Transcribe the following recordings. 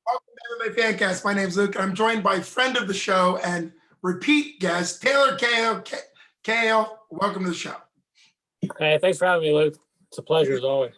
Welcome to MMA Fancast. My name's Luke. I'm joined by friend of the show and repeat guest, Taylor Cahill. Cahill, welcome to the show. Hey, thanks for having me, Luke. It's a pleasure as always.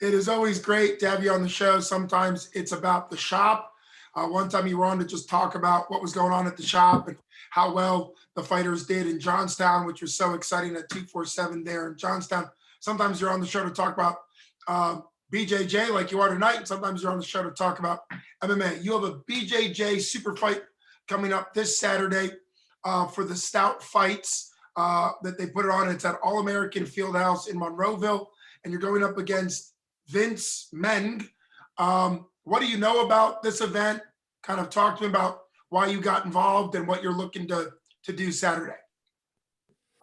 It is always great to have you on the show. Sometimes it's about the shop. One time you were on to just talk about what was going on at the shop and how well the fighters did in Johnstown, which was so exciting at 247 there in Johnstown. Sometimes you're on the show to talk about BJJ like you are tonight, and sometimes you're on the show to talk about MMA. You have a BJJ super fight coming up this Saturday for the Stout fights that they put it on. It's at All American Fieldhouse in Monroeville, and you're going up against Vince Meng. What do you know about this event? Kind of talk to me about why you got involved and what you're looking to do Saturday.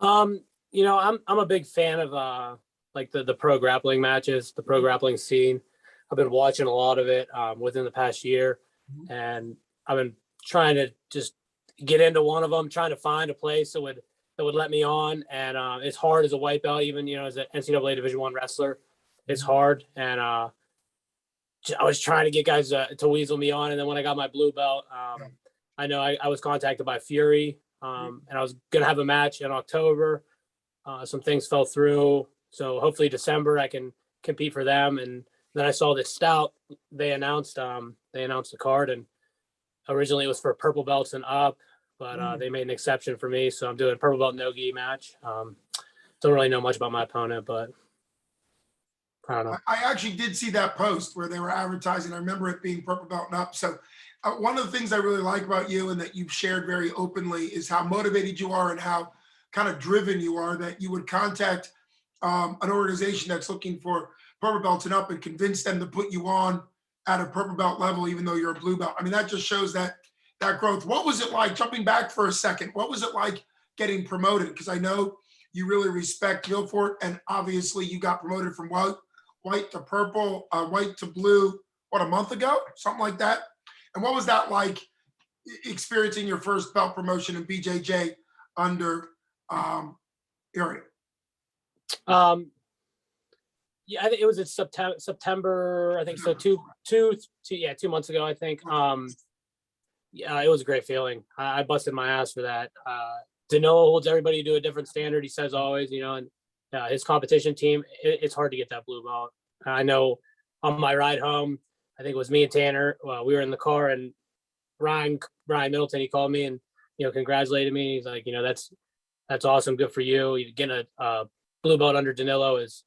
I'm a big fan of like the pro grappling matches, the pro grappling scene. I've been watching a lot of it within the past year, and I've been trying to just get into one of them, trying to find a place that would let me on. And it's hard as a white belt, even as an NCAA Division I wrestler, it's hard. And I was trying to get guys to weasel me on, and then when I got my blue belt, I know I was contacted by Fury, and I was gonna have a match in October. Some things fell through. So hopefully December I can compete for them. And then I saw this Stout. They announced the card, and originally it was for purple belts and up, but they made an exception for me. So I'm doing a purple belt no gi match. Don't really know much about my opponent, but I don't know. I actually did see that post where they were advertising. I remember it being purple belt and up. So one of the things I really like about you and that you've shared very openly is how motivated you are and how kind of driven you are, that you would contact an organization that's looking for purple belts and up and convince them to put you on at a purple belt level, even though you're a blue belt. I mean, that just shows that growth. What was it like, jumping back for a second, what was it like getting promoted? Because I know you really respect Guilford, and obviously you got promoted from white to purple, white to blue, what, a month ago? Something like that. And what was that like, experiencing your first belt promotion in BJJ under Erie? Yeah, I think it was in September. I think so. 2 months ago, I think. Yeah, it was a great feeling. I busted my ass for that. Danilo holds everybody to a different standard. He says always, and his competition team, it's hard to get that blue belt. I know on my ride home, I think it was me and Tanner. We were in the car, and Ryan Middleton, he called me and congratulated me. He's like, that's awesome, good for you. You getting a blue belt under Danilo is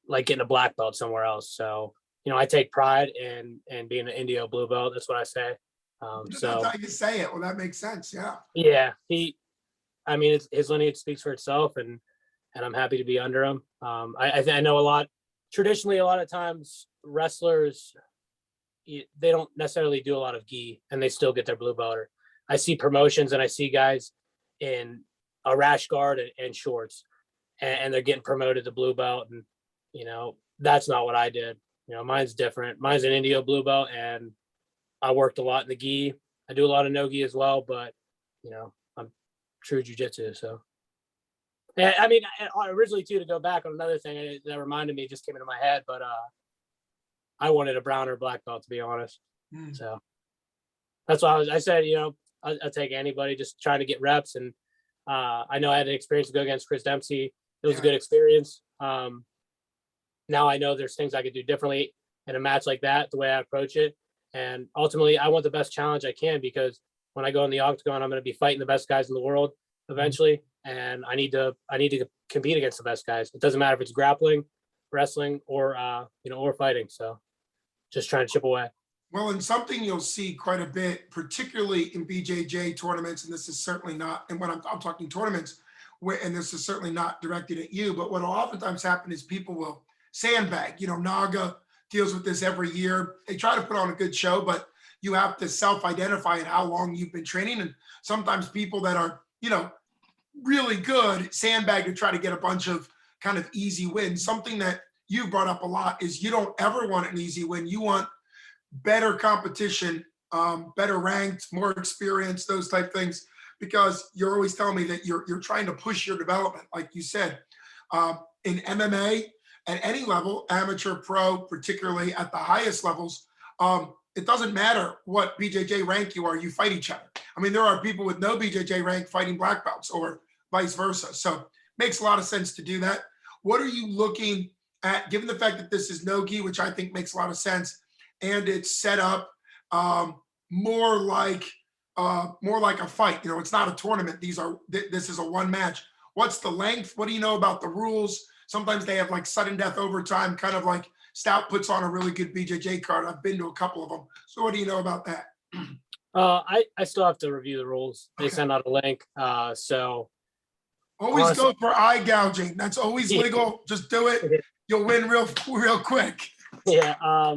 like getting a black belt somewhere else. So I take pride in being an Indio blue belt. That's what I say. So that's how you say it. Well, that makes sense. Yeah. Yeah. His lineage speaks for itself, and I'm happy to be under him. I know traditionally a lot of times wrestlers, they don't necessarily do a lot of gi and they still get their blue belt. Or I see promotions and I see guys in a rash guard and shorts, and they're getting promoted to blue belt. And, that's not what I did. Mine's different. Mine's an Indio blue belt, and I worked a lot in the gi. I do a lot of no gi as well, but, I'm true jiu-jitsu. So, and, originally too, to go back on another thing that reminded me, just came into my head, but I wanted a brown or black belt, to be honest. So that's why I said, I'll take anybody, just trying to get reps. And I know I had an experience to go against Chris Dempsey. It was a good experience. Now I know there's things I could do differently in a match like that, the way I approach it. And ultimately, I want the best challenge I can, because when I go in the octagon, I'm going to be fighting the best guys in the world eventually. And I need to compete against the best guys. It doesn't matter if it's grappling, wrestling, or or fighting. So just trying to chip away. Well, and something you'll see quite a bit, particularly in BJJ tournaments, and this is certainly not, and when I'm talking tournaments, and this is certainly not directed at you, but what will oftentimes happen is people will sandbag. Naga deals with this every year. They try to put on a good show, but you have to self-identify in how long you've been training. And sometimes people that are, really good sandbag to try to get a bunch of kind of easy wins. Something that you brought up a lot is you don't ever want an easy win. You want better competition, better ranked, more experience, those type things, because you're always telling me that you're trying to push your development, like you said, in MMA at any level, amateur, pro, particularly at the highest levels. it doesn't matter what BJJ rank you are, you fight each other. I mean, there are people with no BJJ rank fighting black belts or vice versa. So makes a lot of sense to do that. What are you looking at, given the fact that this is no-gi, which I think makes a lot of sense, and it's set up more like a fight. You know, it's not a tournament. This is a one match. What's the length? What do you know about the rules? Sometimes they have like sudden death overtime, kind of like Stout puts on a really good BJJ card. I've been to a couple of them. So what do you know about that? I still have to review the rules. They Okay. send out a link. So Always honestly, go for eye gouging. That's always legal. Just do it. You'll win real quick. yeah,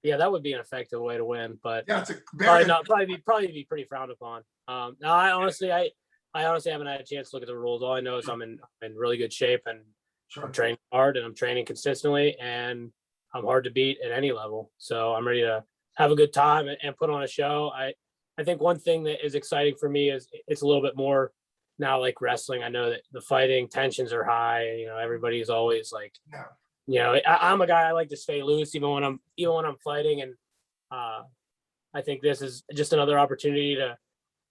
yeah, that would be an effective way to win, but Yeah, it's a probably very not. Probably be pretty frowned upon. No, I honestly haven't had a chance to look at the rules. All I know is I'm in really good shape, and I'm sure. training hard, and I'm training consistently, and I'm hard to beat at any level. So I'm ready to have a good time and put on a show. I think one thing that is exciting for me is it's a little bit more now like wrestling. I know that the fighting tensions are high. You know, everybody's always like, Yeah. you know, I'm a guy, I like to stay loose even when I'm fighting. And I think this is just another opportunity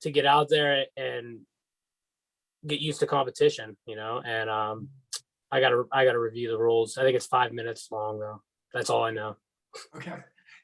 to get out there and get used to competition, you know. And I gotta review the rules. I think it's 5 minutes long though. That's all I know. Okay.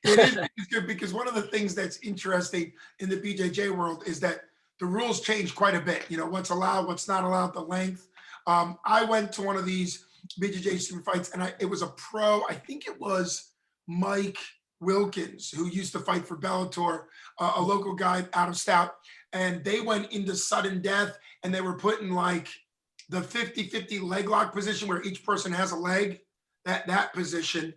It's good because one of the things that's interesting in the BJJ world is that the rules change quite a bit. You know, what's allowed, what's not allowed, the length. I went to one of these BJJ super fights, and it was a pro. I think it was Mike Wilkins, who used to fight for Bellator, a local guy out of Stout, and they went into sudden death, and they were put in like the 50-50 leg lock position where each person has a leg, that position.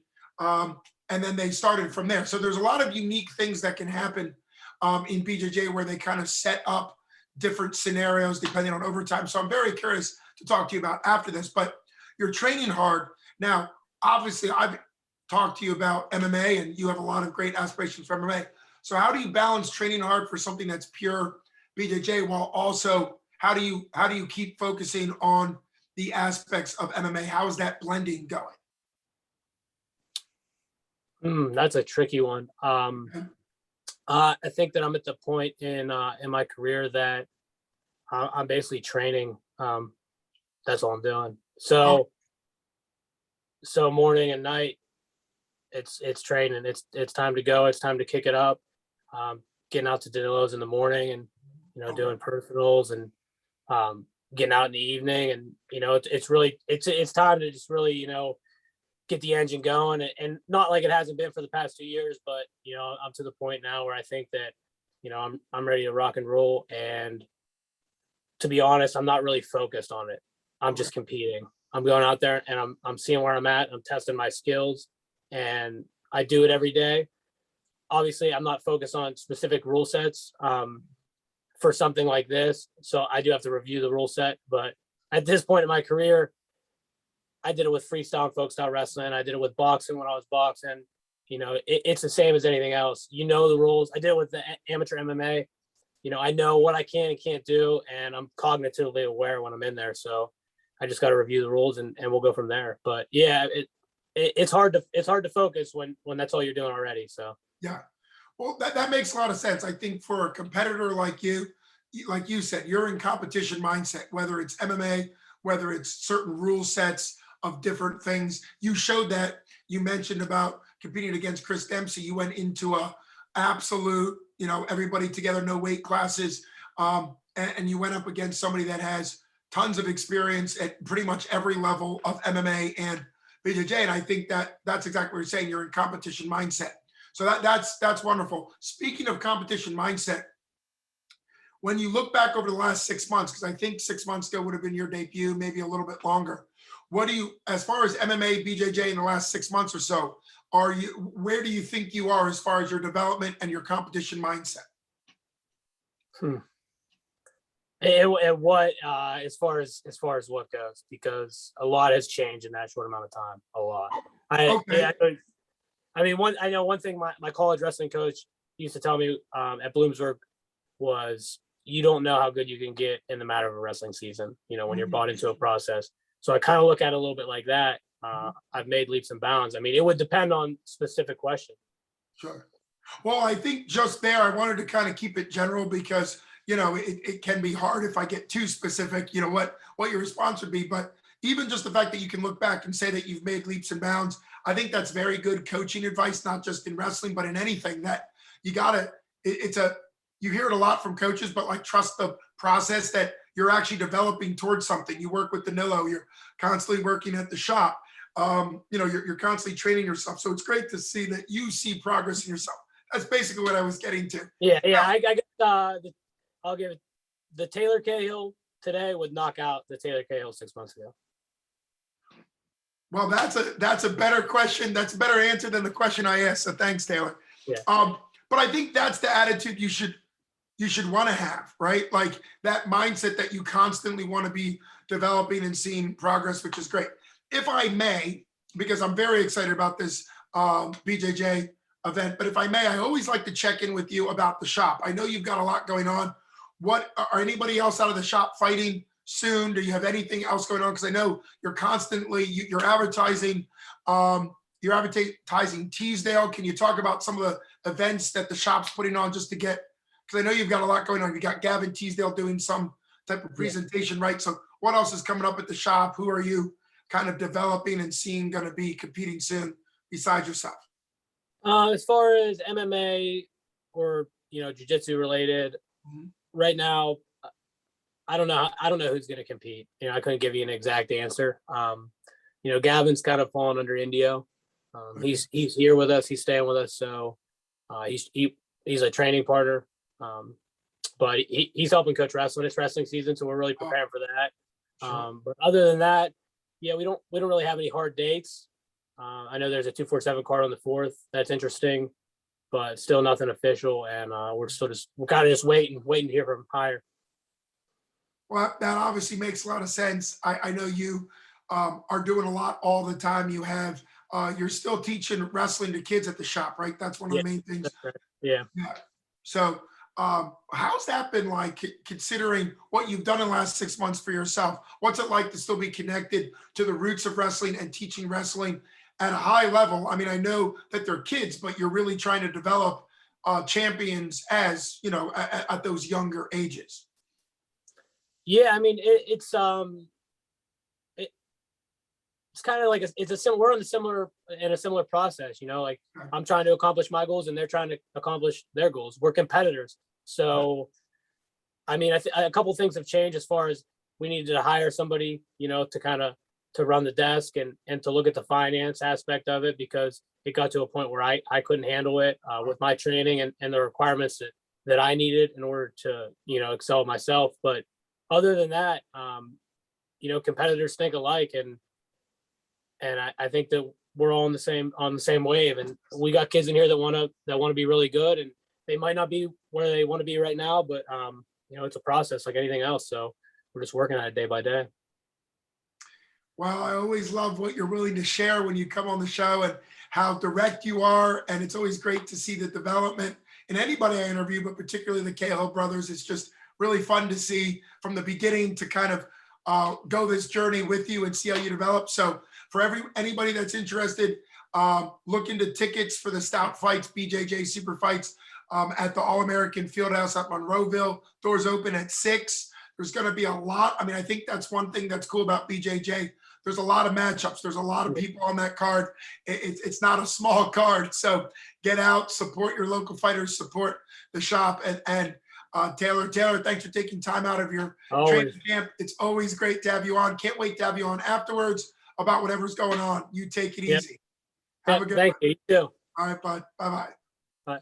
And then they started from there. So there's a lot of unique things that can happen in BJJ where they kind of set up different scenarios depending on overtime. So I'm very curious to talk to you about after this, but you're training hard. Now, obviously, I've talked to you about MMA and you have a lot of great aspirations for MMA. So how do you balance training hard for something that's pure BJJ while also how do you keep focusing on the aspects of MMA? How is that blending going? That's a tricky one. Okay. I think that I'm at the point in my career that I'm basically training. That's all I'm doing. So morning and night, it's training. It's time to go. It's time to kick it up. Getting out to Danilo's in the morning, and you know, doing personals, and getting out in the evening, and you know, it's time to just really, you know, get the engine going, and not like it hasn't been for the past 2 years, but you know, I'm to the point now where I think that, you know, I'm ready to rock and roll. And to be honest, I'm not really focused on it. I'm just competing. I'm going out there and I'm seeing where I'm at. I'm testing my skills, and I do it every day. Obviously, I'm not focused on specific rule sets for something like this. So I do have to review the rule set. But at this point in my career, I did it with freestyle and folk style wrestling. I did it with boxing when I was boxing. You know, it's the same as anything else. You know the rules. I did it with the amateur MMA. You know, I know what I can and can't do, and I'm cognitively aware when I'm in there. So I just got to review the rules, and we'll go from there. But yeah, it's hard to focus when that's all you're doing already. So Yeah. Well, that makes a lot of sense. I think for a competitor like you said, you're in competition mindset, whether it's MMA, whether it's certain rule sets of different things. You showed that. You mentioned about competing against Chris Dempsey. You went into a absolute, you know, everybody together, no weight classes. And you went up against somebody that has tons of experience at pretty much every level of MMA and BJJ. And I think that's exactly what you're saying. You're in competition mindset. So that's wonderful. Speaking of competition mindset, when you look back over the last 6 months, because I think 6 months ago would have been your debut, maybe a little bit longer. What do you, as far as MMA, BJJ in the last 6 months or so, where do you think you are as far as your development and your competition mindset? And what as far as what goes, because a lot has changed in that short amount of time. A lot. Okay. I mean, I know one thing my college wrestling coach used to tell me at Bloomsburg was, you don't know how good you can get in the matter of a wrestling season, you know, when you're bought into a process. So I kind of look at it a little bit like that. I've made leaps and bounds. I mean, it would depend on specific questions. Sure. Well, I think just there, I wanted to kind of keep it general because, it can be hard if I get too specific, what your response would be. But even just the fact that you can look back and say that you've made leaps and bounds, I think that's very good coaching advice, not just in wrestling, but in anything that you gotta, you hear it a lot from coaches, but like trust the process that you're actually developing towards something. You work with Danilo, you're constantly working at the shop. You're constantly training yourself. So it's great to see that you see progress in yourself. That's basically what I was getting to. Yeah. I guess I'll give it the Taylor Cahill today would knock out the Taylor Cahill 6 months ago. Well, that's a better question. That's a better answer than the question I asked. So thanks, Taylor. Yeah. But I think that's the attitude you should want to have, right? Like that mindset that you constantly want to be developing and seeing progress, which is great. If I may, because I'm very excited about this BJJ event, but if I may, I always like to check in with you about the shop. I know you've got a lot going on. What are anybody else out of the shop fighting soon? Do you have anything else going on? Because I know you're constantly you're advertising. You're advertising Teasdale. Can you talk about some of the events that the shop's putting on just to get? Because I know you've got a lot going on. You got Gavin Teasdale doing some type of presentation, right? So what else is coming up at the shop? Who are you kind of developing and seeing going to be competing soon besides yourself? As far as MMA or jiu-jitsu related, right now, I don't know who's going to compete. I couldn't give you an exact answer. Gavin's kind of fallen under Indio. He's here with us. He's staying with us, so he's a training partner. But he's helping coach wrestling. It's wrestling season, so we're really preparing for that. Sure. But other than that, yeah, we don't really have any hard dates. I know there's a 247 card on the 4th. That's interesting, but still nothing official. And we're kind of just waiting to hear from higher. Well, that obviously makes a lot of sense. I know you are doing a lot all the time. You're still teaching wrestling to kids at the shop, right? That's one of the main things. Right. Yeah. So how's that been like, considering what you've done in the last 6 months for yourself? What's it like to still be connected to the roots of wrestling and teaching wrestling at a high level? I mean, I know that they're kids, but you're really trying to develop champions as, at those younger ages. Yeah, I mean, it's kind of like we're in a similar process, like I'm trying to accomplish my goals and they're trying to accomplish their goals. We're competitors. So, I mean, a couple of things have changed as far as we needed to hire somebody, to run the desk and to look at the finance aspect of it, because it got to a point where I couldn't handle it with my training and the requirements that I needed in order to, excel myself. But other than that, competitors think alike, and I think that we're all on the same wave. And we got kids in here that want to be really good, and they might not be where they want to be right now, but it's a process like anything else. So we're just working on it day by day. Well, I always love what you're willing to share when you come on the show and how direct you are. And it's always great to see the development in anybody I interview, but particularly the Cahill brothers. It's just really fun to see from the beginning to kind of go this journey with you and see how you develop. So for anybody that's interested, look into tickets for the Stout fights, BJJ super fights at the All American Fieldhouse at Monroeville. Doors open at 6. There's going to be a lot. I mean, I think that's one thing that's cool about BJJ. There's a lot of matchups. There's a lot of people on that card. It's not a small card. So get out, support your local fighters, support the shop. And Taylor, thanks for taking time out of your training camp. It's always great to have you on. Can't wait to have you on afterwards about whatever's going on. You take it easy. Have a good one. Thank you. You too. All right, bud. Bye-bye. Bye.